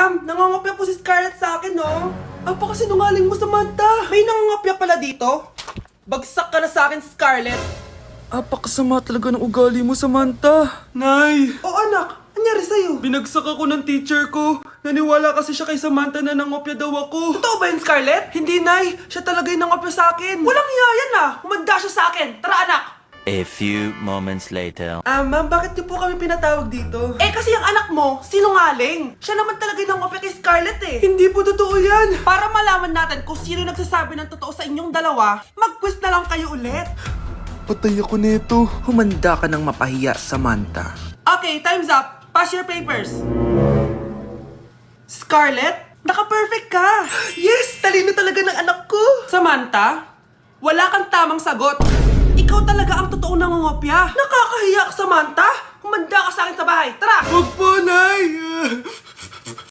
Ma'am, nangangopya po si Scarlett sa akin, no? Apakasinungaling mo, Samantha. May nangangopya pala dito? Bagsak ka na sa akin, Scarlett. Apakasama talaga ng ugali mo, Samantha. Nay! O anak, anyari sa'yo? Binagsak ako ng teacher ko. Naniwala kasi siya kay Samantha na nangopya daw ako. Totoo ba yun, Scarlett? Hindi, Nay. Siya talaga yung nangopya sa akin. Walang hiya yan ah! Humanda siya sa akin! Tara, anak! A few moments later. Ma'am, bakit niyo po kami pinatawag dito? Eh kasi yung anak mo, sinungaling. Siya naman talaga yung nangopya kay Scarlett eh. Hindi po totoo yan. Para malaman natin kung sino nagsasabi ng totoo sa inyong dalawa, mag-quiz na lang kayo ulit. Patay ako nito. Humanda ka ng mapahiya, Samantha. Okay, time's up. Pass your papers. Scarlett, naka-perfect ka. Yes! Talino talaga ng anak ko. Samantha, wala kang tamang sagot. Ikaw talaga ang totoong nangungopya. Nakakahiya ka, Samantha. Humanda ka sa akin sa bahay. Tara! Huwag po, Nay!